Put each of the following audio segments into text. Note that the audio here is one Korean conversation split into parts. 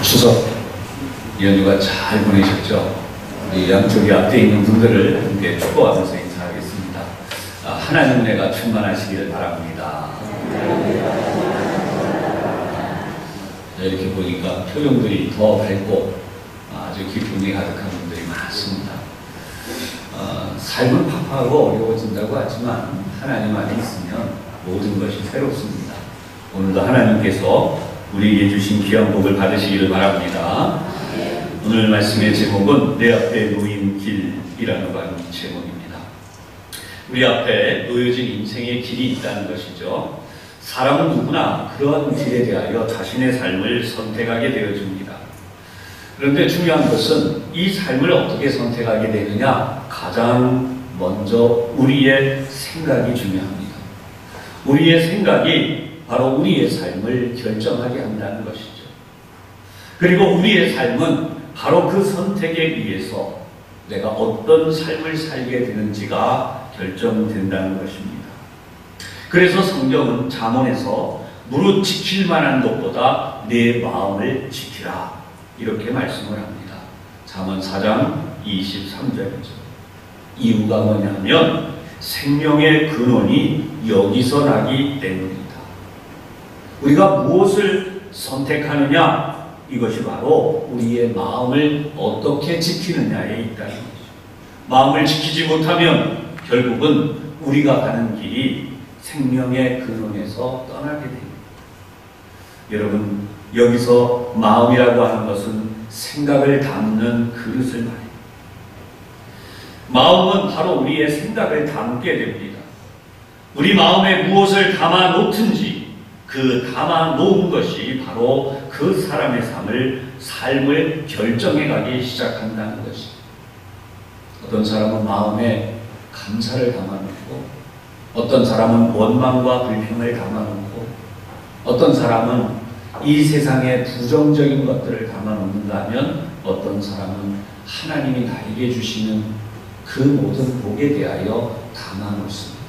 추석 연휴가 잘 보내셨죠? 우리 양쪽이 앞에 있는 분들을 함께 축복하면서 인사하겠습니다. 하나님 은혜가 충만하시기를 바랍니다. 이렇게 보니까 표정들이 더 밝고 아주 기쁨이 가득한 분들이 많습니다. 삶은 팍팍하고 어려워진다고 하지만 하나님 안에 있으면 모든 것이 새롭습니다. 오늘도 하나님께서 우리에게 주신 귀한 복을 받으시기를 바랍니다. 오늘 말씀의 제목은 내 앞에 놓인 길이라는 제목입니다. 우리 앞에 놓여진 인생의 길이 있다는 것이죠. 사람은 누구나 그러한 길에 대하여 자신의 삶을 선택하게 되어집니다. 그런데 중요한 것은 이 삶을 어떻게 선택하게 되느냐, 가장 먼저 우리의 생각이 중요합니다. 우리의 생각이 바로 우리의 삶을 결정하게 한다는 것이죠. 그리고 우리의 삶은 바로 그 선택에 의해서 내가 어떤 삶을 살게 되는지가 결정된다는 것입니다. 그래서 성경은 잠언에서 무릇 지킬 만한 것보다 내 마음을 지키라 이렇게 말씀을 합니다. 잠언 4장 23절이죠. 이유가 뭐냐면 생명의 근원이 여기서 나기 때문입니다. 우리가 무엇을 선택하느냐, 이것이 바로 우리의 마음을 어떻게 지키느냐에 있다는 것이죠. 마음을 지키지 못하면 결국은 우리가 가는 길이 생명의 근원에서 떠나게 됩니다. 여러분, 여기서 마음이라고 하는 것은 생각을 담는 그릇을 말합니다. 마음은 바로 우리의 생각을 담게 됩니다. 우리 마음에 무엇을 담아 놓든지 그 담아 놓은 것이 바로 그 사람의 삶을 결정해 가기 시작한다는 것입니다. 어떤 사람은 마음에 감사를 담아 놓고, 어떤 사람은 원망과 불평을 담아 놓고, 어떤 사람은 이 세상의 부정적인 것들을 담아 놓는가 하면 어떤 사람은 하나님이 나에게 주시는 그 모든 복에 대하여 담아 놓습니다.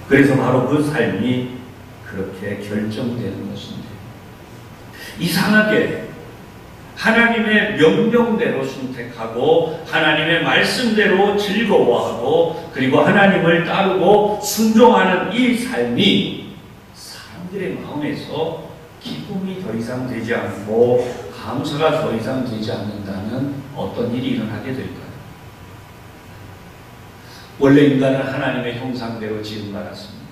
그래서 바로 그 삶이 그렇게 결정되는 것인데, 이상하게 하나님의 명령대로 선택하고 하나님의 말씀대로 즐거워하고 그리고 하나님을 따르고 순종하는 이 삶이 사람들의 마음에서 기쁨이 더 이상 되지 않고 감사가 더 이상 되지 않는다면 어떤 일이 일어나게 될까요? 원래 인간은 하나님의 형상대로 지음받았습니다.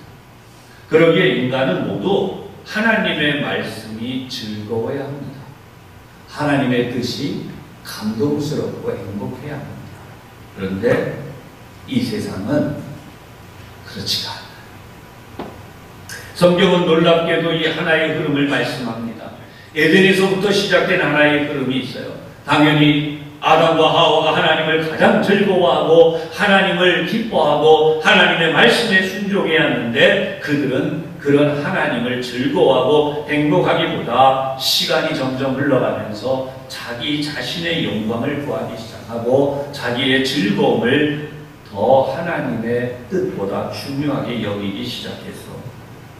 그러기에 인간은 모두 하나님의 말씀이 즐거워야 합니다. 하나님의 뜻이 감동스럽고 행복해야 합니다. 그런데 이 세상은 그렇지가 않아요. 성경은 놀랍게도 이 하나의 흐름을 말씀합니다. 에덴에서부터 시작된 하나의 흐름이 있어요. 당연히 아담과 하와가 하나님을 가장 즐거워하고 하나님을 기뻐하고 하나님의 말씀에 순종해야 하는데, 그들은 그런 하나님을 즐거워하고 행복하기보다 시간이 점점 흘러가면서 자기 자신의 영광을 구하기 시작하고 자기의 즐거움을 더 하나님의 뜻보다 중요하게 여기기 시작해서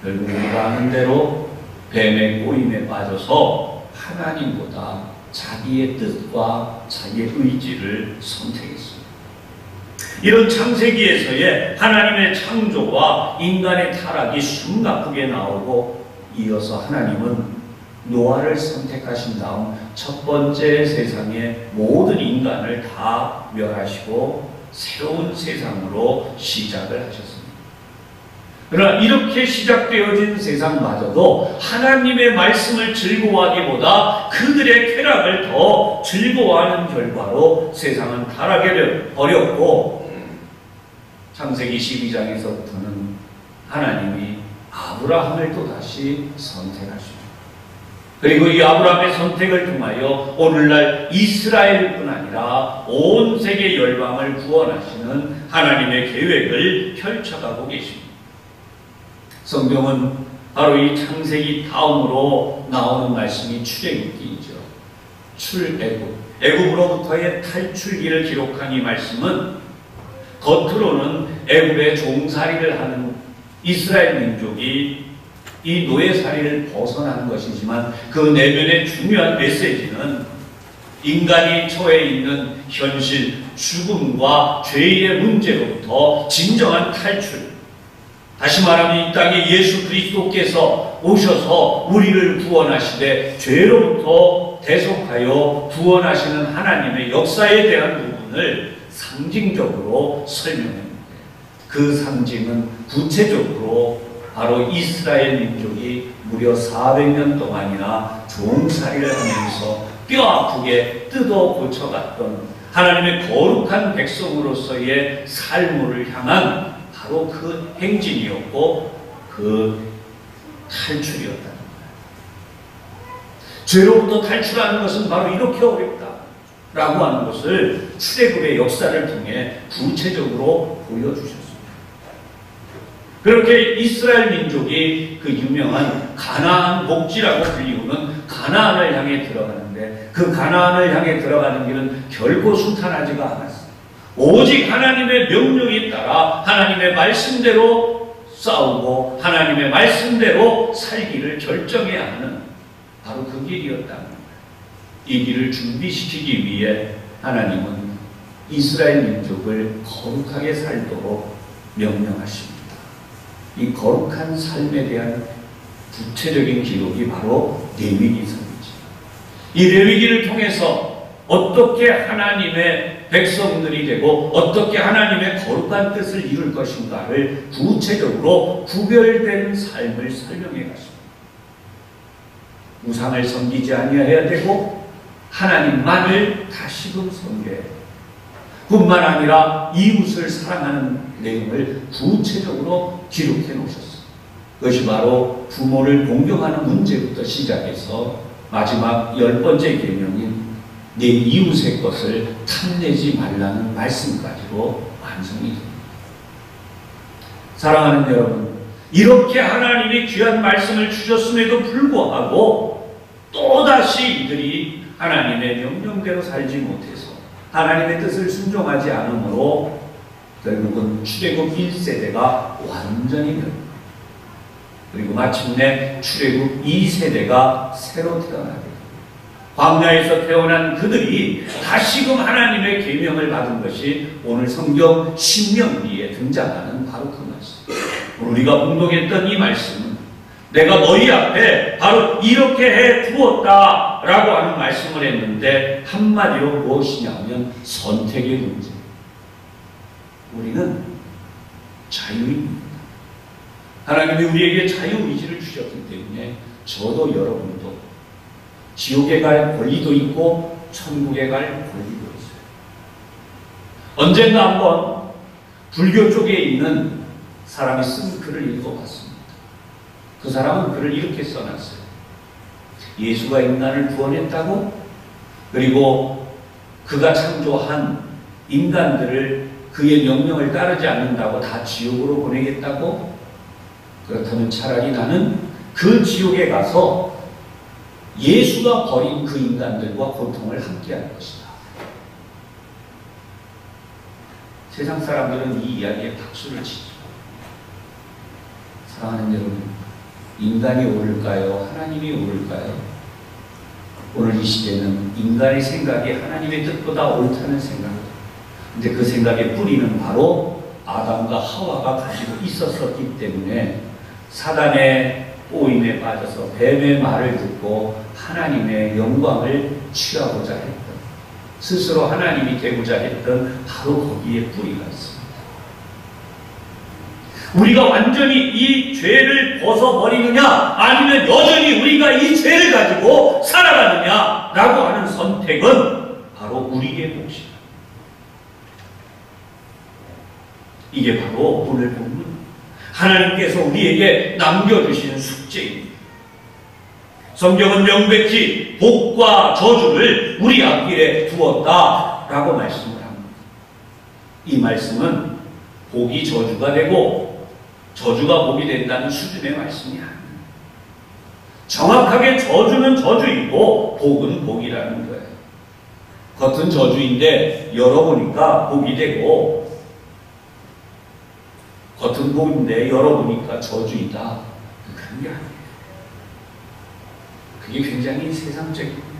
결국 우리가 아는 대로 뱀의 꼬임에 빠져서 하나님보다 자기의 뜻과 자기의 의지를 선택했습니다. 이런 창세기에서의 하나님의 창조와 인간의 타락이 숨가쁘게 나오고, 이어서 하나님은 노아를 선택하신 다음 첫 번째 세상의 모든 인간을 다 멸하시고 새로운 세상으로 시작을 하셨습니다. 그러나 이렇게 시작되어진 세상마저도 하나님의 말씀을 즐거워하기보다 그들의 쾌락을 더 즐거워하는 결과로 세상은 타락해 버렸고, 창세기 12장에서부터는 하나님이 아브라함을 또다시 선택하십니다. 그리고 이 아브라함의 선택을 통하여 오늘날 이스라엘뿐 아니라 온 세계 열방을 구원하시는 하나님의 계획을 펼쳐가고 계십니다. 성경은 바로 이 창세기 다음으로 나오는 말씀이 출애굽기이죠. 출애굽, 애굽으로부터의 탈출기를 기록한 이 말씀은 겉으로는 애굽의 종살이를 하는 이스라엘 민족이 이 노예살이를 벗어나는 것이지만 그 내면의 중요한 메시지는 인간이 처해 있는 현실, 죽음과 죄의 문제로부터 진정한 탈출. 다시 말하면 이 땅에 예수 그리스도께서 오셔서 우리를 구원하시되 죄로부터 대속하여 구원하시는 하나님의 역사에 대한 부분을 상징적으로 설명합니다. 그 상징은 구체적으로 바로 이스라엘 민족이 무려 400년 동안이나 종살이를 하면서 뼈 아프게 뜯어 고쳐갔던 하나님의 거룩한 백성으로서의 삶을 향한 바로 그 행진이었고 그 탈출이었다는 거예요. 죄로부터 탈출하는 것은 바로 이렇게 어렵다라고 하는 것을 출애굽의 역사를 통해 구체적으로 보여주셨습니다. 그렇게 이스라엘 민족이 그 유명한 가나안 복지라고 불리우는 가나안을 향해 들어가는데 그 가나안을 향해 들어가는 길은 결코 순탄하지가 않았어요. 오직 하나님의 명령에 따라 하나님의 말씀대로 싸우고 하나님의 말씀대로 살기를 결정해야 하는 바로 그 길이었다는 거예요. 이 길을 준비시키기 위해 하나님은 이스라엘 민족을 거룩하게 살도록 명령하십니다. 이 거룩한 삶에 대한 구체적인 기록이 바로 레위기서이죠. 이 레위기를 통해서 어떻게 하나님의 백성들이 되고 어떻게 하나님의 거룩한 뜻을 이룰 것인가를 구체적으로 구별된 삶을 설명해 갔습니다. 우상을 섬기지 아니해야 되고 하나님만을 다시금 섬겨야 되고 뿐만 아니라 이웃을 사랑하는 내용을 구체적으로 기록해 놓으셨어요. 그것이 바로 부모를 공경하는 문제부터 시작해서 마지막 10번째 계명인 내 이웃의 것을 탐내지 말라는 말씀까지로 완성이 됩니다. 사랑하는 여러분, 이렇게 하나님이 귀한 말씀을 주셨음에도 불구하고 또다시 이들이 하나님의 명령대로 살지 못해서 하나님의 뜻을 순종하지 않으므로 결국은 출애굽 1세대가 완전히 멸망. 그리고 마침내 출애굽 2세대가 새로 태어나게 됩니다. 광야에서 태어난 그들이 다시금 하나님의 계명을 받은 것이 오늘 성경 신명기에 등장하는 바로 그 말씀. 우리가 공독했던 이 말씀은 내가 너희 앞에 바로 이렇게 해 두었다 라고 하는 말씀을 했는데 한마디로 무엇이냐면 선택의 문제. 우리는 자유입니다. 하나님이 우리에게 자유의지를 주셨기 때문에 저도 여러분도 지옥에 갈 권리도 있고 천국에 갈 권리도 있어요. 언젠가 한번 불교 쪽에 있는 사람이 쓴 글을 읽어봤습니다. 그 사람은 글을 이렇게 써놨어요. 예수가 인간을 구원했다고? 그리고 그가 창조한 인간들을 그의 명령을 따르지 않는다고 다 지옥으로 보내겠다고? 그렇다면 차라리 나는 그 지옥에 가서 예수가 버린 그 인간들과 고통을 함께 할 것이다. 세상 사람들은 이 이야기에 박수를 치죠. 사랑하는 여러분, 인간이 옳을까요? 하나님이 옳을까요? 오늘 이 시대는 인간의 생각이 하나님의 뜻보다 옳다는 생각입니다. 근데 그 생각의 뿌리는 바로 아담과 하와가 가지고 있었기 때문에 사단의 꼬임에 빠져서 뱀의 말을 듣고 하나님의 영광을 취하고자 했던, 스스로 하나님이 되고자 했던 바로 거기에 뿌리가 있습니다. 우리가 완전히 이 죄를 벗어버리느냐 아니면 여전히 우리가 이 죄를 가지고 살아가느냐라고 하는 선택은 바로 우리의 몫입니다. 이게 바로 오늘 본문 하나님께서 우리에게 남겨주신 숙제입니다. 성경은 명백히 복과 저주를 우리 앞길에 두었다라고 말씀을 합니다. 이 말씀은 복이 저주가 되고 저주가 복이 된다는 수준의 말씀이 아닙니다. 정확하게 저주는 저주이고 복은 복이라는 거예요. 겉은 저주인데 열어보니까 복이 되고 겉은 복인데 열어보니까 저주이다. 다른 게 아니에요. 그게 굉장히 세상적입니다.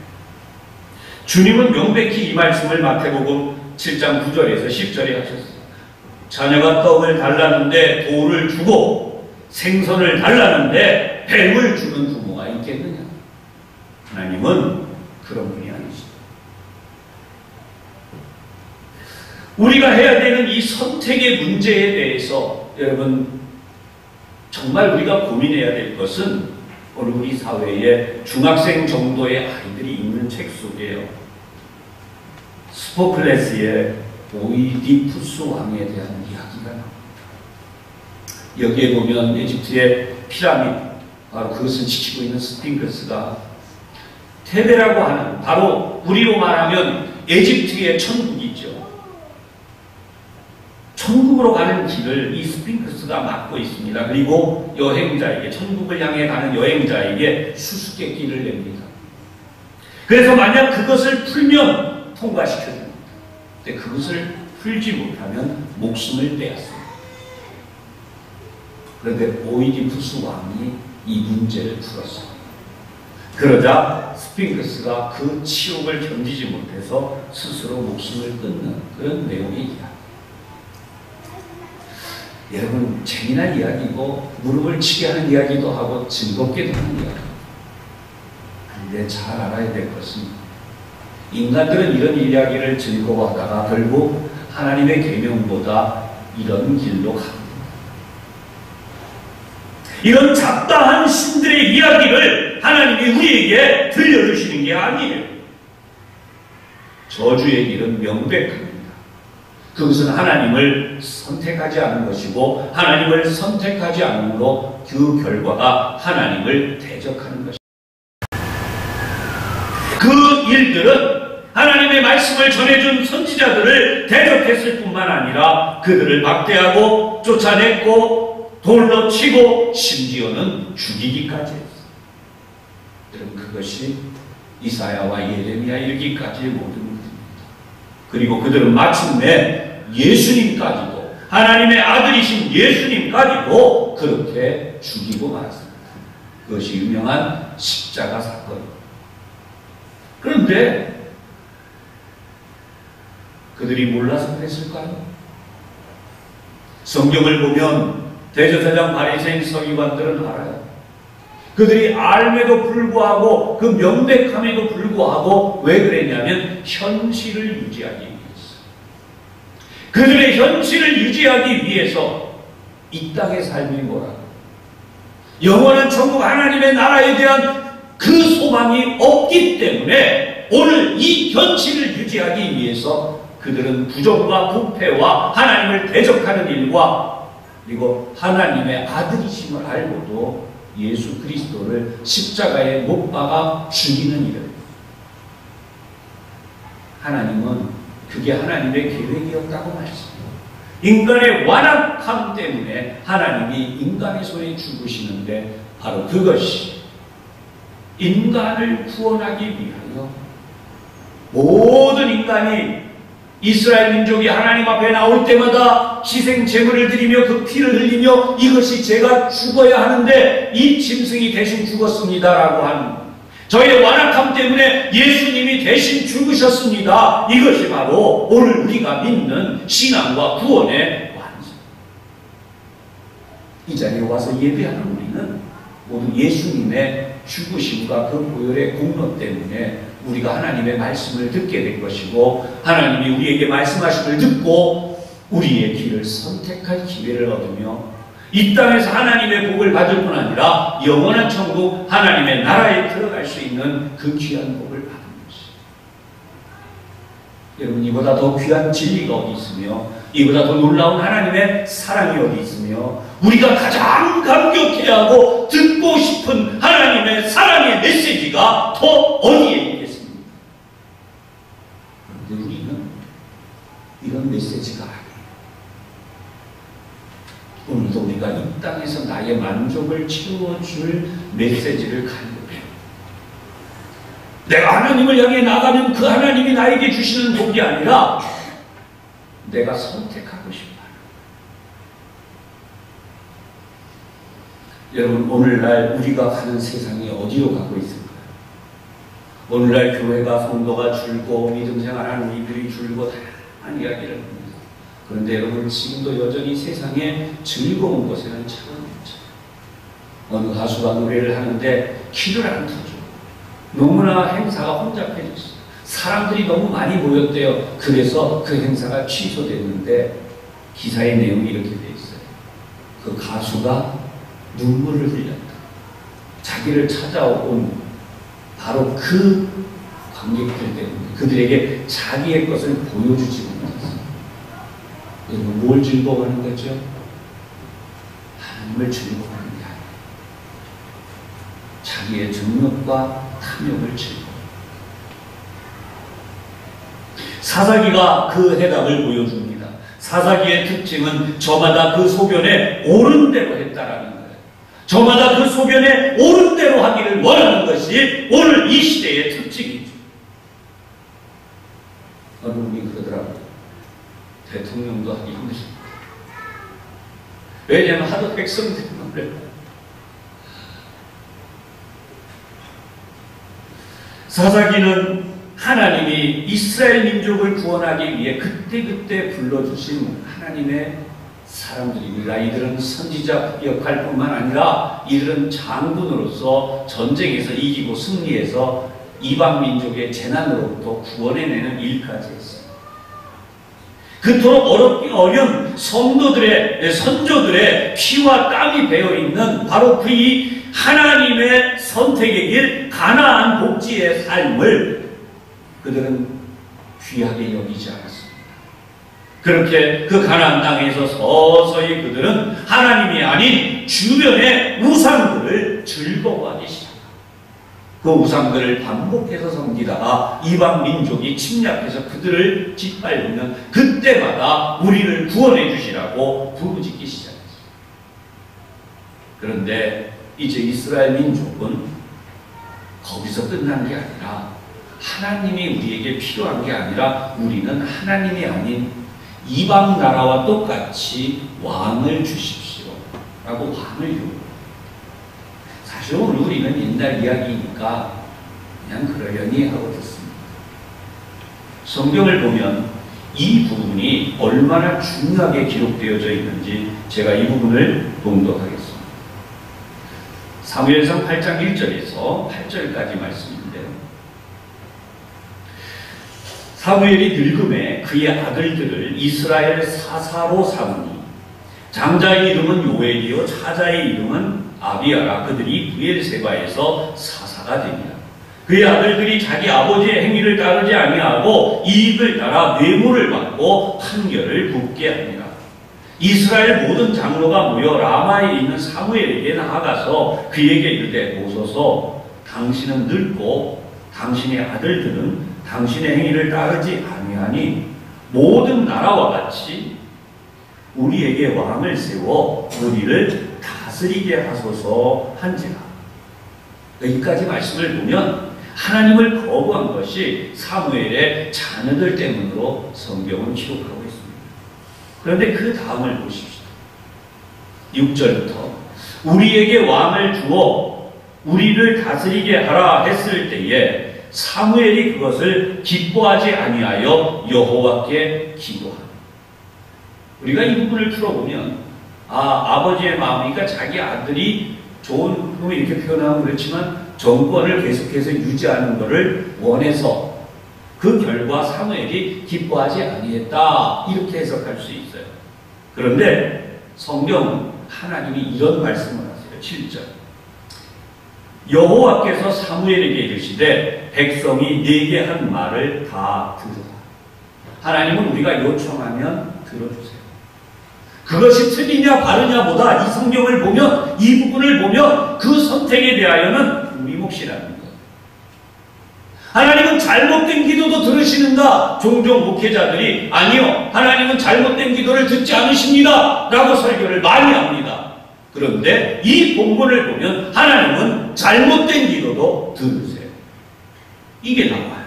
주님은 명백히 이 말씀을 마태복음 7장 9절에서 10절에 하셨어요. 자녀가 떡을 달라는데 돌을 주고 생선을 달라는데 뱀을 주는 부모가 있겠느냐? 하나님은 그런 분이 아니시죠. 우리가 해야 되는 이 선택의 문제에 대해서 여러분 정말 우리가 고민해야 될 것은 오늘 우리 사회에 중학생 정도의 아이들이 읽는 책 속에요. 소포클레스의 오이디푸스 왕에 대한 이야기가 나옵니다. 여기에 보면 이집트의 피라미드, 바로 그것을 지키고 있는 스핑크스가 테베라고 하는, 바로 우리로 말하면 에집트의 천국이죠. 천국으로 가는 길을 이 스핑크스가 막고 있습니다. 그리고 여행자에게, 천국을 향해 가는 여행자에게 수수께끼를 냅니다. 그래서 만약 그것을 풀면 통과시켜줍니다. 근데 그것을 풀지 못하면 목숨을 빼앗습니다. 그런데 오이디푸스 왕이 이 문제를 풀었습니다. 그러자 스핑크스가 그 치욕을 견디지 못해서 스스로 목숨을 끊는 그런 내용의 이야기. 여러분, 재미난 이야기고 무릎을 치게 하는 이야기도 하고 즐겁게 되는 이야기. 근데 잘 알아야 될 것은 인간들은 이런 이야기를 즐거워하다가 결국 하나님의 계명보다 이런 길로 갑니다. 이런 잡다한 신들의 이야기를 하나님이 우리에게 들려주시는 게 아니에요. 저주의 길은 명백합니다. 그것은 하나님을 선택하지 않은 것이고 하나님을 선택하지 않음으로 그 결과가 하나님을 대적하는 것입니다. 그 일들은 하나님의 말씀을 전해준 선지자들을 대적했을 뿐만 아니라 그들을 막대하고 쫓아냈고 돌로 치고 심지어는 죽이기까지 했어요. 여러분, 그것이 이사야와 예레미야 일기까지의 모든 일입니다. 그리고 그들은 마침내 예수님까지도, 하나님의 아들이신 예수님까지도 그렇게 죽이고 말았습니다. 그것이 유명한 십자가 사건입니다. 그런데 그들이 몰라서 그랬을까요? 성경을 보면 대제사장 바리새인 서기관들은 알아요. 그들이 알매도 불구하고 그 명백함에도 불구하고 왜 그랬냐면 현실을 유지하기 위해서. 그들의 현실을 유지하기 위해서 이 땅의 삶이 뭐라고? 영원한 천국 하나님의 나라에 대한 그 소망이 없기 때문에 오늘 이 현실을 유지하기 위해서 그들은 부정과 부패와 하나님을 대적하는 일과 그리고 하나님의 아들이심을 알고도 예수 그리스도를 십자가에 못 박아 죽이는 일을, 하나님은 그게 하나님의 계획이었다고 말했습니다. 인간의 완악함 때문에 하나님이 인간의 손에 죽으시는데 바로 그것이 인간을 구원하기 위하여 모든 인간이, 이스라엘 민족이 하나님 앞에 나올 때마다 희생 제물을 드리며 그 피를 흘리며 이것이 제가 죽어야 하는데 이 짐승이 대신 죽었습니다라고 하는, 저희의 완악함 때문에 예수님이 대신 죽으셨습니다. 이것이 바로 오늘 우리가 믿는 신앙과 구원의 완성. 이 자리에 와서 예배하는 우리는 모두 예수님의 죽으심과 그 보혈의 공로 때문에 우리가 하나님의 말씀을 듣게 된 것이고, 하나님이 우리에게 말씀하심을 듣고 우리의 길을 선택할 기회를 얻으며 이 땅에서 하나님의 복을 받을 뿐 아니라 영원한 천국 하나님의 나라에 들어갈 수 있는 그 귀한 복을 받는 것입니다. 여러분, 이보다 더 귀한 진리가 어디 있으며 이보다 더 놀라운 하나님의 사랑이 어디 있으며 우리가 가장 감격해야 하고 듣고 싶은 하나님의 사랑의 메시지가 더 어디에 있겠습니까? 그런데 우리는 이런 메시지가 아니에요. 오늘도 우리가 이 땅에서 나의 만족을 채워줄 메시지를 간구해요. 내가 하나님을 향해 나가면 그 하나님이 나에게 주시는 복이 아니라 내가 선택하고 싶어요. 여러분, 오늘날 우리가 가는 세상이 어디로 가고 있을까요? 오늘날 교회가, 성도가 줄고 믿음 생활하는 이들이 줄고 다양한 이야기를 합니다. 그런데 여러분, 지금도 여전히 세상에 즐거운 곳에는 차가 없죠. 어느 가수가 노래를 하는데 키를 안 터줘. 너무나 행사가 혼잡해졌어요. 사람들이 너무 많이 모였대요. 그래서 그 행사가 취소됐는데 기사의 내용이 이렇게 돼 있어요. 그 가수가 눈물을 흘렸다. 자기를 찾아온 바로 그 관객들 때문에 그들에게 자기의 것을 보여주지 못했어요. 여러분, 뭘 즐거워하는 거죠? 하나님을 즐거워하는 게 아니에요. 자기의 정욕과 탐욕을 즐거워해요. 사사기가 그 해답을 보여줍니다. 사사기의 특징은 저마다 그 소견에 옳은 대로 했다라는 거예요. 저마다 그 소견에 옳은 대로 하기를 원하는 것이 오늘 이 시대의 특징이죠. 어느 분이 그러더라고요. 대통령도 하기 힘드십니다. 왜냐하면 하도 백성 때문에. 사사기는 하나님이 이스라엘 민족을 구원하기 위해 그때그때 불러주신 하나님의 사람들입니다. 이들은 선지자 역할 뿐만 아니라 이들은 장군으로서 전쟁에서 이기고 승리해서 이방 민족의 재난으로부터 구원해내는 일까지 했습니다. 그토록 어려운 성도들의, 선조들의 피와 땀이 배어있는 바로 그 이 하나님의 선택의 길, 가나안 복지의 삶을 그들은 귀하게 여기지 않았습니다. 그렇게 그 가나안 땅에서 서서히 그들은 하나님이 아닌 주변의 우상들을 즐거워하기 시작합니다. 그 우상들을 반복해서 섬기다가 이방 민족이 침략해서 그들을 짓밟으면 그때마다 우리를 구원해 주시라고 부르짖기 시작했습니다. 그런데 이제 이스라엘 민족은 거기서 끝난 게 아니라 하나님이 우리에게 필요한 게 아니라 우리는 하나님이 아닌 이방 나라와 똑같이 왕을 주십시오 라고 왕을 요구해요. 사실 오늘 우리는 옛날 이야기니까 그냥 그러려니 하고 듣습니다. 성경을 보면 이 부분이 얼마나 중요하게 기록되어져 있는지 제가 이 부분을 봉독하겠습니다. 사무엘상 8장 1절에서 8절까지 말씀인데요. 사무엘이 늙음에 그의 아들들을 이스라엘 사사로 삼으니 장자의 이름은 요엘이요 차자의 이름은 아비야라. 그들이 브엘세바에서 사사가 됩니다. 그의 아들들이 자기 아버지의 행위를 따르지 아니하고 이익을 따라 뇌물을 받고 판결을 굽게 합니다. 이스라엘 모든 장로가 모여 라마에 있는 사무엘에게 나아가서 그에게 이르되 보소서 당신은 늙고 당신의 아들들은 당신의 행위를 따르지 아니하니 모든 나라와 같이 우리에게 왕을 세워 우리를 다스리게 하소서 한지라. 여기까지 말씀을 보면 하나님을 거부한 것이 사무엘의 자녀들 때문으로 성경은 기록하고 있습니다. 그런데 그 다음을 보십시오. 6절부터 우리에게 왕을 주어 우리를 다스리게 하라 했을 때에 사무엘이 그것을 기뻐하지 아니하여 여호와께 기도하라. 우리가 이 부분을 풀어보면 아버지의 마음이니까 자기 아들이 좋은 흠을 이렇게 표현하면 그렇지만 정권을 계속해서 유지하는 것을 원해서 그 결과 사무엘이 기뻐하지 아니했다 이렇게 해석할 수 있어요. 그런데 성경은 하나님이 이런 말씀을 하세요. 7절 여호와께서 사무엘에게 이르시되 백성이 네게 한 말을 다 들으라. 하나님은 우리가 요청하면 들어주세요. 그것이 틀리냐 바르냐 보다 이 성경을 보면 이 부분을 보면 그 선택에 대하여는 우리 몫이라는 거예요. 하나님은 잘못된 기도도 들으시는가? 종종 목회자들이 아니요 하나님은 잘못된 기도를 듣지 않으십니다 라고 설교를 많이 합니다. 그런데 이 본문을 보면 하나님은 잘못된 기도도 들으세요. 이게 나와요.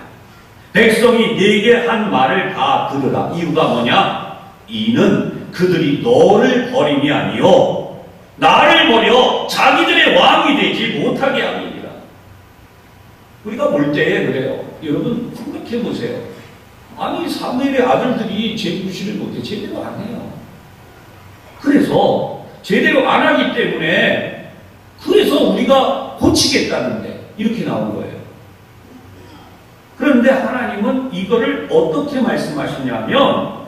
백성이 네게 한 말을 다 들으라. 이유가 뭐냐? 이는 그들이 너를 버림이 아니요 나를 버려 자기들의 왕이 되지 못하게 합니다. 우리가 볼 때에 그래요. 여러분 생각해 보세요. 아니 사무엘의 아들들이 제구실을 못해 제대로 안 해요. 그래서 제대로 안 하기 때문에 그래서 우리가 고치겠다는데 이렇게 나온 거예요. 그런데 하나님은 이거를 어떻게 말씀하시냐면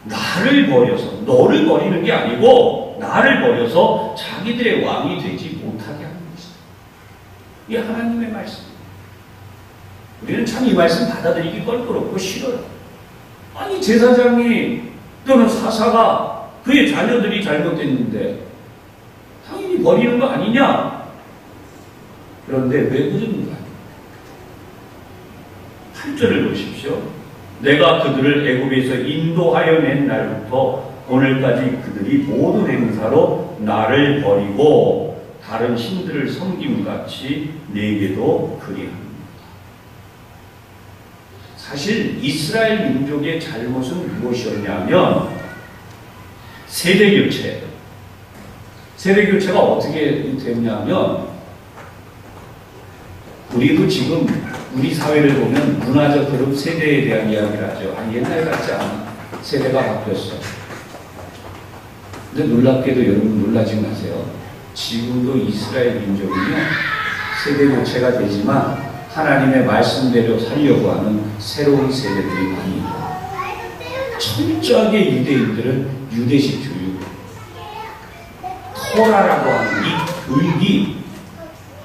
나를 버려서 너를 버리는 게 아니고 나를 버려서 자기들의 왕이 되지 못하게 하는 것이다. 이게 하나님의 말씀입니다. 우리는 참 이 말씀 받아들이기 껄끄럽고 싫어요. 아니 제사장이 또는 사사가 그의 자녀들이 잘못됐는데 당연히 버리는 거 아니냐? 그런데 왜 그러는가? 8절을 보십시오. 내가 그들을 애굽에서 인도하여 낸 날부터 오늘까지 그들이 모든 행사로 나를 버리고 다른 신들을 섬김같이 내게도 그리합니다. 사실 이스라엘 민족의 잘못은 무엇이었냐면 세대교체. 세대교체가 어떻게 됐냐면 우리도 지금 우리 사회를 보면 문화적 그룹 세대에 대한 이야기를 하죠. 아니 옛날 같지 않아. 세대가 바뀌었어. 근데 놀랍게도 여러분 놀라지 마세요. 지금도 이스라엘 민족은요 세대 교체가 되지만 하나님의 말씀대로 살려고 하는 새로운 세대들이 많이 있어요. 철저하게 유대인들은 유대식 교육, 토라라고 하는 이 교육이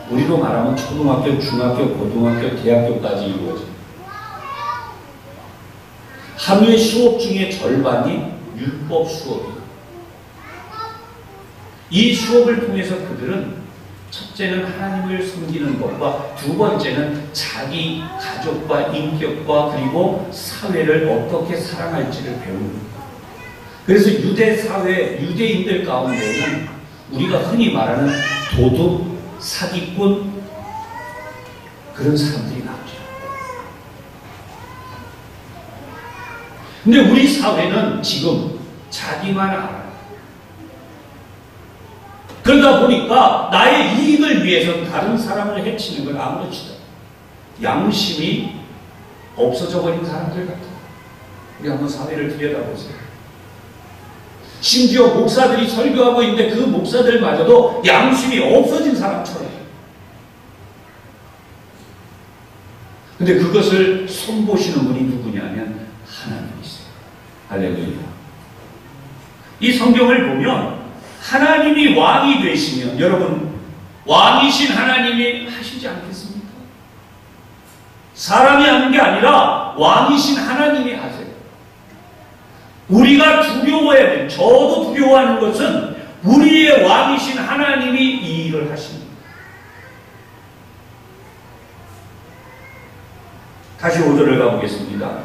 우리로 말하면 초등학교, 중학교, 고등학교, 대학교까지 이루어져요. 하루의 수업 중에 절반이 율법 수업이에요. 이 수업을 통해서 그들은 첫째는 하나님을 섬기는 것과 두 번째는 자기 가족과 인격과 그리고 사회를 어떻게 사랑할지를 배우는 거예요. 그래서 유대 사회, 유대인들 가운데는 우리가 흔히 말하는 도둑, 사기꾼 그런 사람들이 나오죠. 근데 우리 사회는 지금 자기만 알아요. 그러다 보니까 나의 이익을 위해서 다른 사람을 해치는 걸 아무렇지도 않아요. 양심이 없어져 버린 사람들 같아요. 우리 한번 사회를 들여다보세요. 심지어 목사들이 설교하고 있는데 그 목사들마저도 양심이 없어진 사람처럼. 근데 그것을 손보시는 분이 누구냐면 하나님이세요. 할렐루야. 이 성경을 보면 하나님이 왕이 되시면 여러분 왕이신 하나님이 하시지 않겠습니까? 사람이 하는 게 아니라 왕이신 하나님이 하세요. 우리가 두려워해야 돼요. 저도 두려워하는 것은 우리의 왕이신 하나님이 이 일을 하십니다. 다시 5절을 가보겠습니다.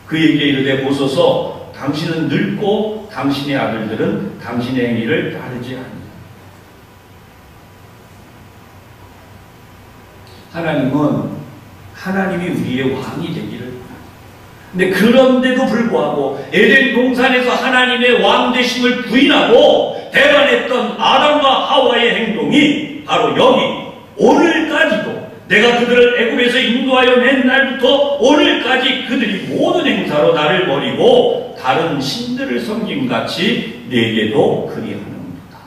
그에게 이르되 보소서 당신은 늙고 당신의 아들들은 당신의 행위를 따르지 않느냐. 하나님은 하나님이 우리의 왕이 되기를. 근데 그런데도 불구하고 에덴 동산에서 하나님의 왕 되심을 부인하고 대변했던 아담과 하와의 행동이 바로 여기 오늘까지도 내가 그들을 애굽에서 인도하여 낸 날부터 오늘까지 그들이 모든 행사로 나를 버리고 다른 신들을 섬김같이 내게도 그리하는도다.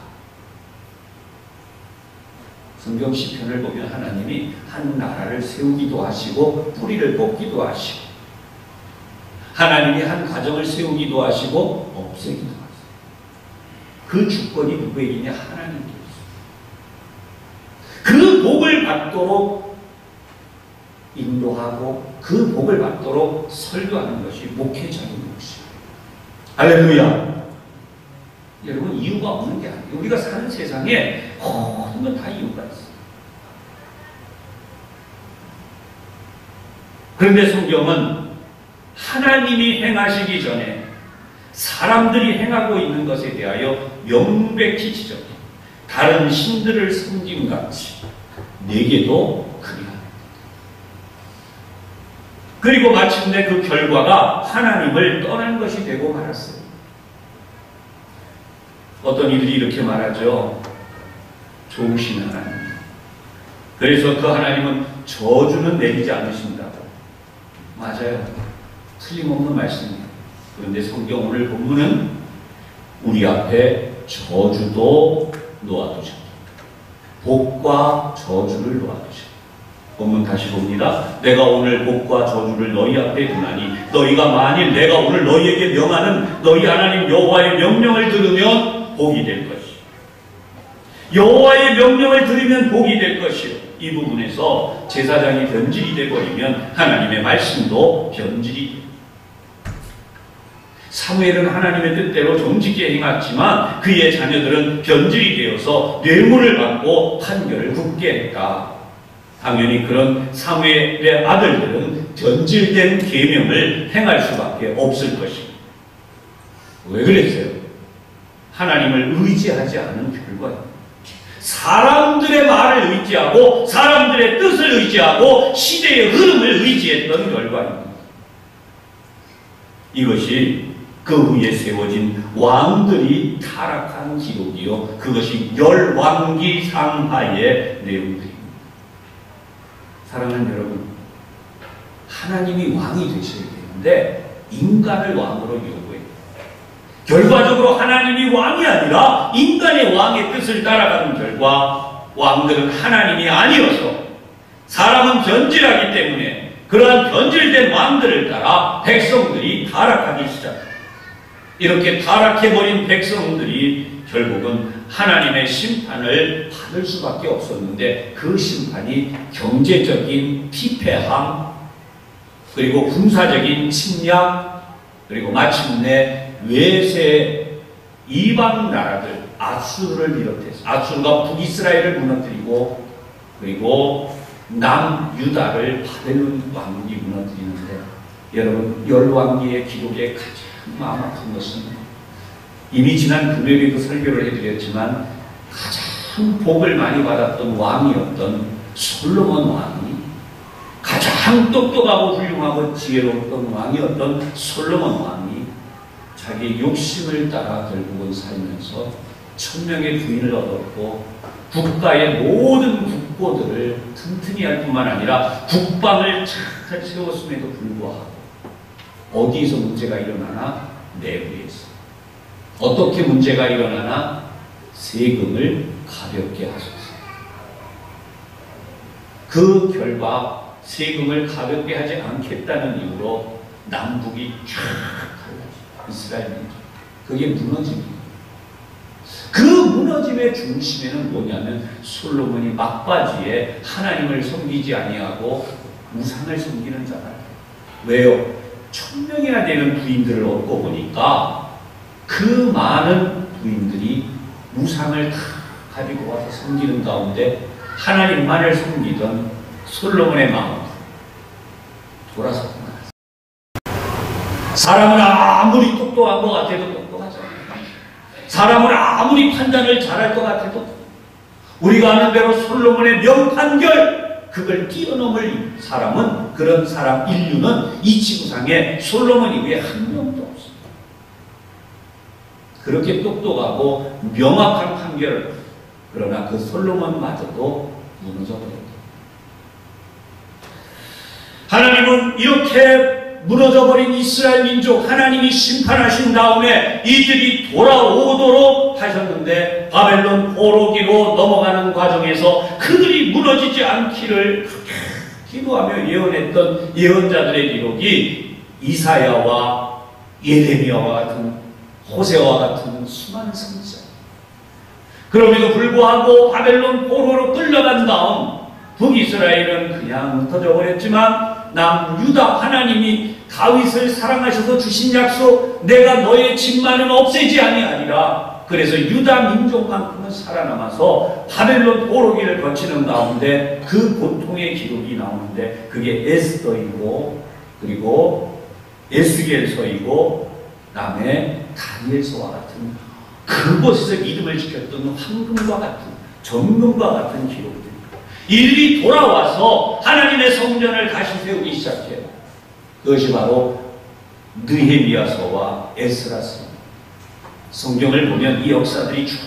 성경 시편을 보면 하나님이 한 나라를 세우기도 하시고 뿌리를 뽑기도 하시고 하나님이 한 가정을 세우기도 하시고 없애기도 하세요. 그 주권이 누구에게냐? 하나님께 있어요. 그 복을 받도록 인도하고 그 복을 받도록 설교하는 것이 목회자인 것이에요. 할렐루야. 여러분 이유가 없는 게 아니에요. 우리가 사는 세상에 모든 건 다 이유가 있어요. 그런데 성경은 하나님이 행하시기 전에 사람들이 행하고 있는 것에 대하여 명백히 지적해 다른 신들을 섬김같이 내게도 그리하라. 그리고 마침내 그 결과가 하나님을 떠난 것이 되고 말았어요. 어떤 이들이 이렇게 말하죠. 좋으신 하나님. 그래서 그 하나님은 저주는 내리지 않으신다고. 맞아요. 틀림없는 말씀이에요. 그런데 성경 오늘 본문은 우리 앞에 저주도 놓아두셨다. 복과 저주를 놓아두셨다. 본문 다시 봅니다. 내가 오늘 복과 저주를 너희 앞에 두나니 너희가 만일 내가 오늘 너희에게 명하는 너희 하나님 여호와의 명령을 들으면 복이 될 것이요. 여호와의 명령을 들으면 복이 될 것이요. 이 부분에서 제사장이 변질이 되어버리면 하나님의 말씀도 변질이 됩니다. 사무엘은 하나님의 뜻대로 정직히 행했지만 그의 자녀들은 변질이 되어서 뇌물을 받고 판결을 굽게 했다. 당연히 그런 사무엘의 아들들은 변질된 계명을 행할 수밖에 없을 것입니다. 왜 그랬어요? 하나님을 의지하지 않은 결과입니다. 사람들의 말을 의지하고 사람들의 뜻을 의지하고 시대의 흐름을 의지했던 결과입니다. 이것이 그 후에 세워진 왕들이 타락한 기록이요. 그것이 열왕기 상하의 내용들입니다. 사랑하는 여러분, 하나님이 왕이 되셔야 되는데 인간을 왕으로 요구해요. 결과적으로 하나님이 왕이 아니라 인간의 왕의 뜻을 따라가는 결과 왕들은 하나님이 아니어서 사람은 변질하기 때문에 그러한 변질된 왕들을 따라 백성들이 타락하기 시작합니다. 이렇게 타락해버린 백성들이 결국은 하나님의 심판을 받을 수밖에 없었는데 그 심판이 경제적인 피폐함, 그리고 군사적인 침략, 그리고 마침내 외세 이방 나라들 아수르를 비롯해서 아수르가 북이스라엘을 무너뜨리고 그리고 남유다를 바벨론 왕국이 무너뜨리는데 여러분 열왕기의 기록에 가장 마음 아픈 것은 이미 지난 금요일에도 설교를 해드렸지만 가장 복을 많이 받았던 왕이었던 솔로몬 왕이 가장 똑똑하고 훌륭하고 지혜로웠던 왕이었던 솔로몬 왕이 자기 욕심을 따라 결국은 살면서 1000명의 부인을 얻었고 국가의 모든 국고들을 튼튼히 할 뿐만 아니라 국방을 잘 세웠음에도 불구하고 어디에서 문제가 일어나나? 내부에서. 어떻게 문제가 일어나나? 세금을 가볍게 하소서. 그 결과 세금을 가볍게 하지 않겠다는 이유로 남북이 쫙 갈라져. 이스라엘 민족. 그게 무너집니다. 그 무너짐의 중심에는 뭐냐면 솔로몬이 막바지에 하나님을 섬기지 아니하고 우상을 섬기는 자라. 왜요? 1000명이나 되는 부인들을 얻고 보니까 그 많은 부인들이 우상을 다 가지고 와서 섬기는 가운데 하나님만을 섬기던 솔로몬의 마음 돌아섰구나. 사람은 아무리 똑똑한 것 같아도 똑똑하잖아요. 사람은 아무리 판단을 잘할 것 같아도 우리가 아는 대로 솔로몬의 명판결 그걸 뛰어넘을 사람은 그런 사람 인류는 이 지구상에 솔로몬 이후에 한 명도 없습니다. 그렇게 똑똑하고 명확한 판결을 그러나 그 솔로몬마저도 무너져버렸다. 하나님은 이렇게 무너져버린 이스라엘 민족 하나님이 심판하신 다음에 이들이 돌아오도록 하셨는데 바벨론 포로기로 넘어가는 과정에서 그들이 무너지지 않기를 기도하며 예언했던 예언자들의 기록이 이사야와 예레미야와 같은 호세와 같은 수많은 선지자. 그럼에도 불구하고 바벨론 포로로 끌려간 다음 북이스라엘은 그냥 흩어져 버렸지만 남유다 하나님이 다윗을 사랑하셔서 주신 약속 내가 너의 진만은 없애지 아니하리라. 그래서 유다 민족만큼은 살아남아서 바벨론 포로기를 거치는 가운데 그 고통의 기록이 나오는데 그게 에스더이고 그리고 에스겔서이고 그다음에 다니엘서와 같은 그곳에서 믿음을 지켰던 황금과 같은 정금과 같은 기록들. 이들이 돌아와서 하나님의 성전을 다시 세우기 시작해요. 그것이 바로 느헤미야서와 에스라서. 성경을 보면 이 역사들이 쭉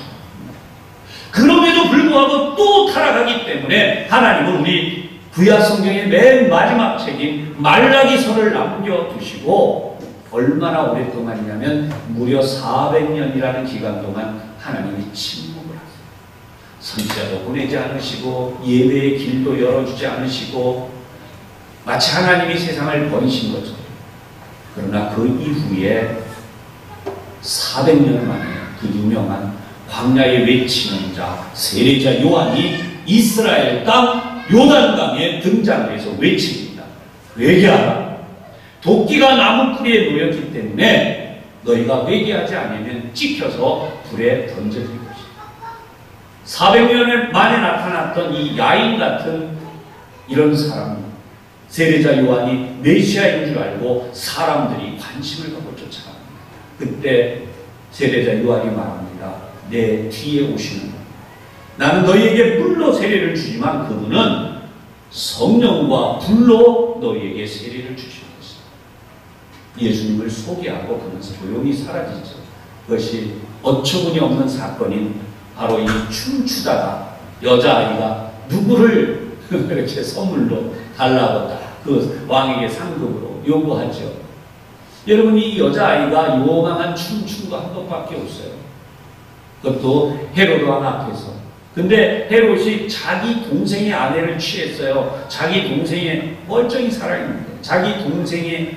그럼에도 불구하고 또 타락하기 때문에 하나님은 우리 구약 성경의 맨 마지막 책인 말라기서를 남겨두시고 얼마나 오랫동안이냐면 무려 400년이라는 기간 동안 하나님이 침묵을 하세요. 선지자도 보내지 않으시고 예배의 길도 열어주지 않으시고 마치 하나님이 세상을 버리신 것처럼. 그러나 그 이후에 400년 만에 그 유명한 광야에 외치는 자 세례자 요한이 이스라엘 땅 요단강에 등장해서 외칩니다. 회개하라. 도끼가 나무 뿌리에 놓였기 때문에 너희가 회개하지 않으면 찍혀서 불에 던져질 것이다. 400년 만에 나타났던 이 야인 같은 이런 사람 세례자 요한이 메시아인 줄 알고 사람들이 관심을 갖고 쫓아갑니다. 그때 세례자 요한이 말합니다. 내 뒤에 오시는 나는 너희에게 물로 세례를 주지만 그분은 성령과 불로 너희에게 세례를 주시는 것입니다. 예수님을 소개하고 그는 조용히 사라지죠. 그것이 어처구니 없는 사건인 바로 이 춤추다가 여자아이가 누구를 이렇게 선물로 달라고 그 왕에게 상급으로 요구하죠. 여러분 이 여자아이가 요망한 춤춘 거 한 번밖에 없어요. 그것도 헤로드 왕 앞에서. 근데 헤롯이 자기 동생의 아내를 취했어요. 자기 동생의 멀쩡히 살아있는데 자기 동생의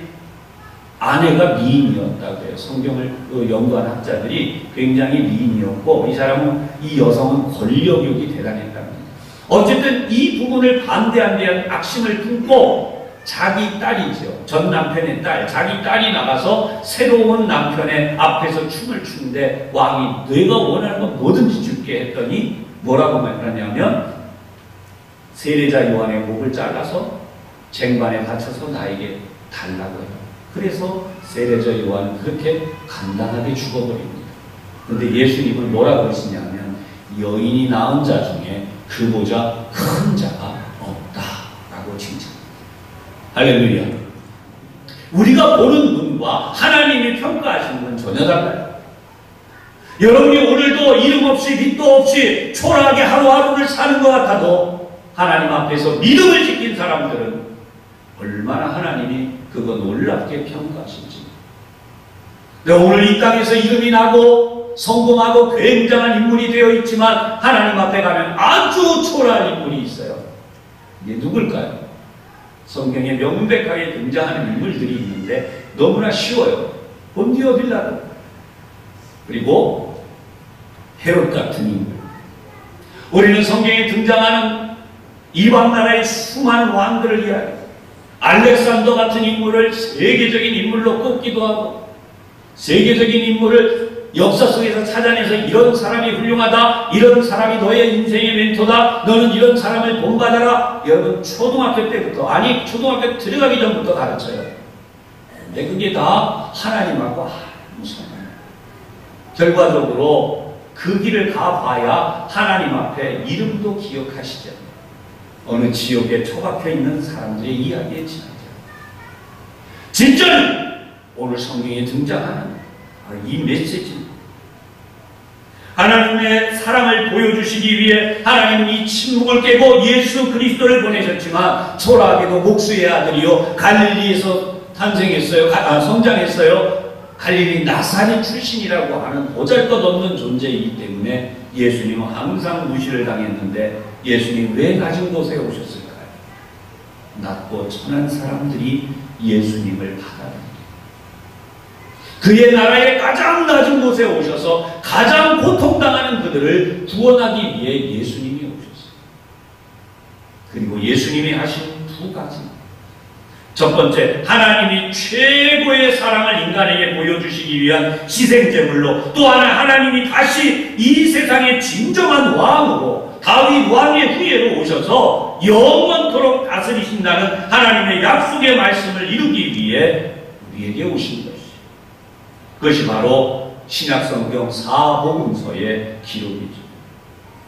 아내가 미인이었다고 해요. 성경을 연구한 학자들이 굉장히 미인이었고 이 사람은 이 여성은 권력욕이 대단했답니다. 어쨌든 이 부분을 반대한 데한 악심을 품고 자기 딸이죠. 전 남편의 딸, 자기 딸이 나가서 새로운 남편의 앞에서 춤을 추는데 왕이 내가 원하는 건 뭐든지 줄게 했더니 뭐라고 말하냐면 세례자 요한의 목을 잘라서 쟁반에 받쳐서 나에게 달라고 해요. 그래서 세례자 요한은 그렇게 간단하게 죽어버립니다. 그런데 예수님은 뭐라고 그러시냐면 여인이 낳은 자 중에 그보다 큰 자가 없다라고 칭찬합니다. 할렐루야. 우리가 보는 눈과 하나님이 평가하시는 건 전혀 달라요. 여러분이 오늘도 이름 없이 밑도 없이 초라하게 하루하루를 사는 것 같아도 하나님 앞에서 믿음을 지킨 사람들은 얼마나 하나님이 그거 놀랍게 평가하실지. 내가 오늘 이 땅에서 이름이 나고 성공하고 굉장한 인물이 되어 있지만 하나님 앞에 가면 아주 초라한 인물이 있어요. 이게 누굴까요? 성경에 명백하게 등장하는 인물들이 있는데 너무나 쉬워요. 본디오 빌라도 그리고 헤롯 같은 인물. 우리는 성경에 등장하는 이방 나라의 수많은 왕들을 이야기해요. 알렉산더 같은 인물을 세계적인 인물로 꼽기도 하고 세계적인 인물을 역사 속에서 찾아내서 이런 사람이 훌륭하다, 이런 사람이 너의 인생의 멘토다, 너는 이런 사람을 본받아라. 여러분 초등학교 때부터, 아니 초등학교 들어가기 전부터 가르쳐요. 근데 그게 다 하나님하고 아무 상관이에요. 결과적으로 그 길을 가봐야 하나님 앞에 이름도 기억하시죠. 어느 지옥에 처박혀 있는 사람들의 이야기에 지나죠. 진짜는 오늘 성경에 등장하는 이 메시지입니다. 하나님의 사랑을 보여주시기 위해 하나님은 이 침묵을 깨고 예수 그리스도를 보내셨지만 초라하게도 목수의 아들이요 갈릴리에서 탄생했어요. 성장했어요. 갈릴리 나사렛 출신이라고 하는 보잘것없는 존재이기 때문에 예수님은 항상 무시를 당했는데 예수님 왜 낮은 곳에 오셨을까요? 낮고 천한 사람들이 예수님을 받아들입니다. 그의 나라의 가장 낮은 곳에 오셔서 가장 고통당하는 그들을 구원하기 위해 예수님이 오셨어요. 그리고 예수님이 하신 두 가지. 첫 번째, 하나님이 최고의 사랑을 인간에게 보여주시기 위한 희생제물로, 또 하나 하나님이 다시 이 세상의 진정한 왕으로 다윗 왕의 후예로 오셔서 영원토록 다스리신다는 하나님의 약속의 말씀을 이루기 위해 우리에게 오신 것이죠. 그것이 바로 신약성경 사복음서의 기록이죠.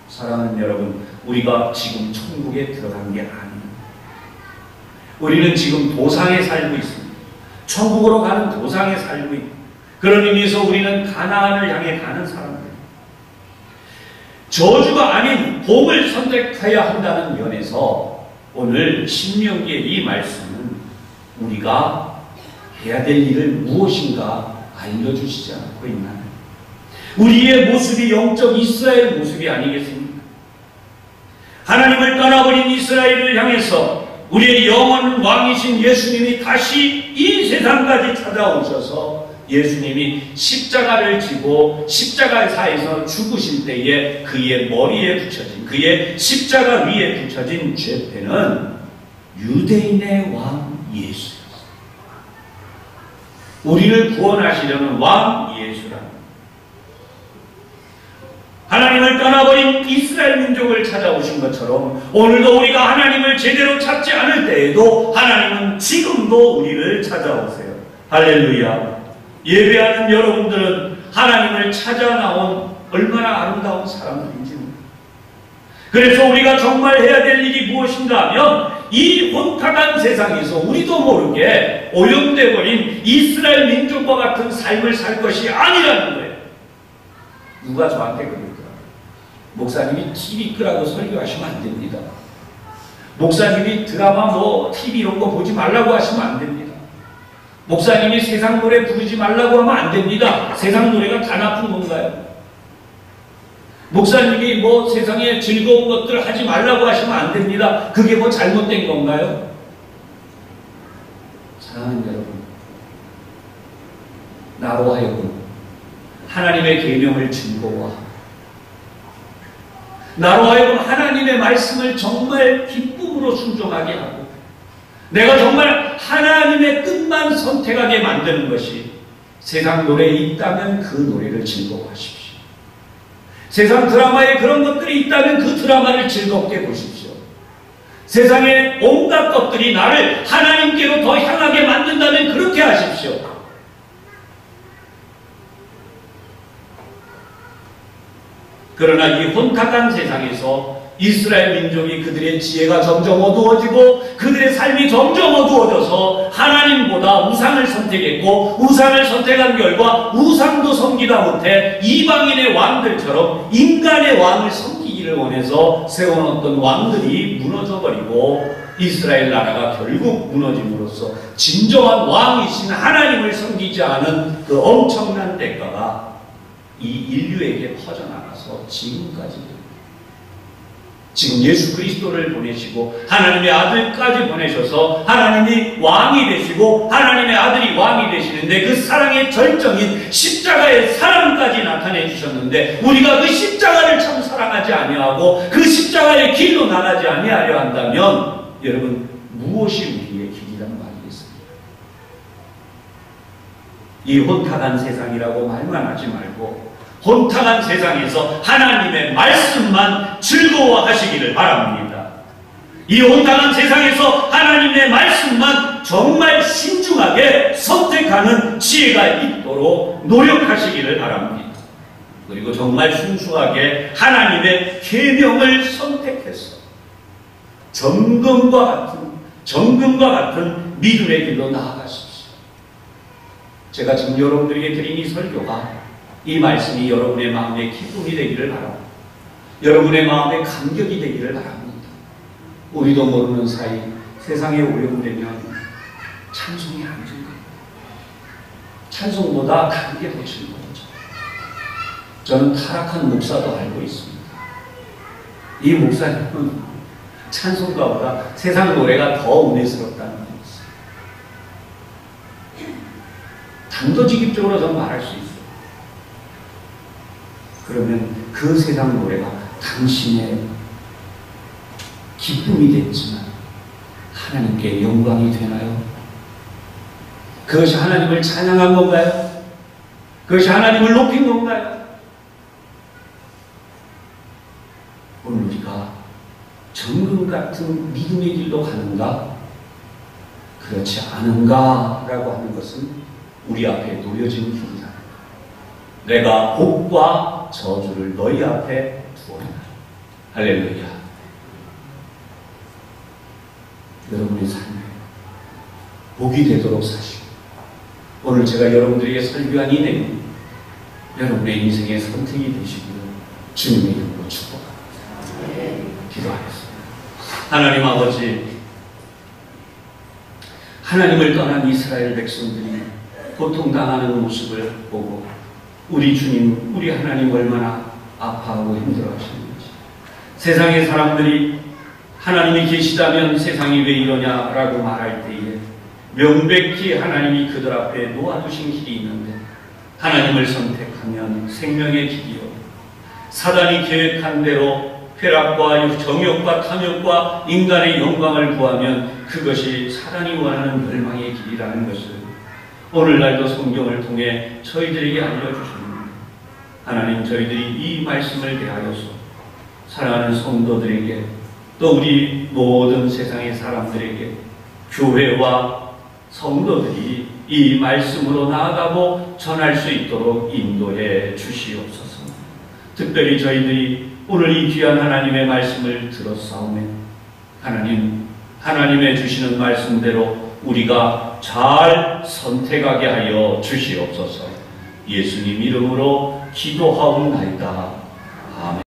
사랑하는 여러분, 우리가 지금 천국에 들어간 게 아닙니다. 우리는 지금 도상에 살고 있습니다. 천국으로 가는 도상에 살고 있습니다. 그런 의미에서 우리는 가나안을 향해 가는 사람들, 저주가 아닌 복을 선택해야 한다는 면에서 오늘 신명기의 이 말씀은 우리가 해야 될 일을 무엇인가 알려주시지 않고 있나요? 우리의 모습이 영적 이스라엘 모습이 아니겠습니까? 하나님을 떠나버린 이스라엘을 향해서 우리의 영원 왕이신 예수님이 다시 이 세상까지 찾아오셔서 예수님이 십자가를 지고 십자가에서 죽으실 때에 그의 머리에 붙여진, 그의 십자가 위에 붙여진 죄패는 유대인의 왕 예수였습니다. 우리를 구원하시려는 왕 예수라. 하나님을 떠나버린 이스라엘 민족을 찾아오신 것처럼 오늘도 우리가 하나님을 제대로 찾지 않을 때에도 하나님은 지금도 우리를 찾아오세요. 할렐루야. 예배하는 여러분들은 하나님을 찾아 나온 얼마나 아름다운 사람들인지 모릅니다. 그래서 우리가 정말 해야 될 일이 무엇인가 하면 이 혼탁한 세상에서 우리도 모르게 오염돼 버린 이스라엘 민족과 같은 삶을 살 것이 아니라는 거예요. 누가 저한테 그럴까? 목사님이 TV 끄라고 설교하시면 안 됩니다. 목사님이 드라마 TV 이런 거 보지 말라고 하시면 안 됩니다. 목사님이 세상 노래 부르지 말라고 하면 안 됩니다. 세상 노래가 다 나쁜 건가요? 목사님이 세상에 즐거운 것들 하지 말라고 하시면 안 됩니다. 그게 잘못된 건가요? 사랑하는 여러분, 나로 하여금 하나님의 계명을 즐거워하고 나로 하여금 하나님의 말씀을 정말 기쁨으로 순종하게 하고 내가 정말 하나님의 뜻만 선택하게 만드는 것이 세상 노래에 있다면 그 노래를 즐거워하십시오. 세상 드라마에 그런 것들이 있다면 그 드라마를 즐겁게 보십시오. 세상에 온갖 것들이 나를 하나님께로 더 향하게 만든다면 그렇게 하십시오. 그러나 이 혼탁한 세상에서 이스라엘 민족이 그들의 지혜가 점점 어두워지고 그들의 삶이 점점 어두워져서 하나님보다 우상을 선택했고 우상을 선택한 결과 우상도 섬기다 못해 이방인의 왕들처럼 인간의 왕을 섬기기를 원해서 세워놓던 왕들이 무너져버리고 이스라엘 나라가 결국 무너짐으로써 진정한 왕이신 하나님을 섬기지 않은 그 엄청난 대가가 이 인류에게 퍼져나가서 지금까지 지금 예수 그리스도를 보내시고 하나님의 아들까지 보내셔서 하나님이 왕이 되시고 하나님의 아들이 왕이 되시는데 그 사랑의 절정인 십자가의 사랑까지 나타내 주셨는데 우리가 그 십자가를 참 사랑하지 아니하고 그 십자가의 길로 나가지 아니하려 한다면 여러분 무엇이 우리의 길이란 말이겠습니까? 이 혼탁한 세상이라고 말만 하지 말고 혼탁한 세상에서 하나님의 말씀만 즐거워하시기를 바랍니다. 이 혼탁한 세상에서 하나님의 말씀만 정말 신중하게 선택하는 지혜가 있도록 노력하시기를 바랍니다. 그리고 정말 순수하게 하나님의 계명을 선택해서 정금과 같은 믿음의 길로 나아가십시오. 제가 지금 여러분들에게 드린 이 설교가 이 말씀이 여러분의 마음에 기쁨이 되기를 바랍니다. 여러분의 마음에 감격이 되기를 바랍니다. 우리도 모르는 사이 세상에 오염되면 찬송이 안 즐거워요. 찬송보다 다른 게 더 즐거워져. 저는 타락한 목사도 알고 있습니다. 이 목사님은 찬송가보다 세상 노래가 더 은혜스럽다는 거 있어요. 단도직입적으로 저는 말할 수 있어요. 그러면 그 세상 노래가 당신의 기쁨이 됐지만 하나님께 영광이 되나요? 그것이 하나님을 찬양한 건가요? 그것이 하나님을 높인 건가요? 오늘 우리가 정금 같은 믿음의 길로 가는가? 그렇지 않은가? 라고 하는 것은 우리 앞에 놓여진 길이다. 내가 복과 저주를 너희 앞에 두었다. 할렐루야. 여러분의 삶에 복이 되도록 사시고 오늘 제가 여러분들에게 설교한 이 내용, 여러분의 인생의 선택이 되시기를 주님의 이름으로 축복합니다. 기도하겠습니다. 하나님 아버지, 하나님을 떠난 이스라엘 백성들이 고통당하는 모습을 보고 우리 주님, 우리 하나님 얼마나 아파하고 힘들어하시는지, 세상의 사람들이 하나님이 계시다면 세상이 왜 이러냐라고 말할 때에 명백히 하나님이 그들 앞에 놓아두신 길이 있는데 하나님을 선택하면 생명의 길이요, 사단이 계획한 대로 쾌락과 정욕과 탐욕과 인간의 영광을 구하면 그것이 사단이 원하는 멸망의 길이라는 것을 오늘날도 성경을 통해 저희들에게 알려주셨습니다. 하나님, 저희들이 이 말씀을 대하여서 사랑하는 성도들에게 또 우리 모든 세상의 사람들에게 교회와 성도들이 이 말씀으로 나아가고 전할 수 있도록 인도해 주시옵소서. 특별히 저희들이 오늘 이 귀한 하나님의 말씀을 들었사오매 하나님, 하나님의 주시는 말씀대로 우리가 잘 선택하게 하여 주시옵소서. 예수님 이름으로 기도하옵나이다. 아멘.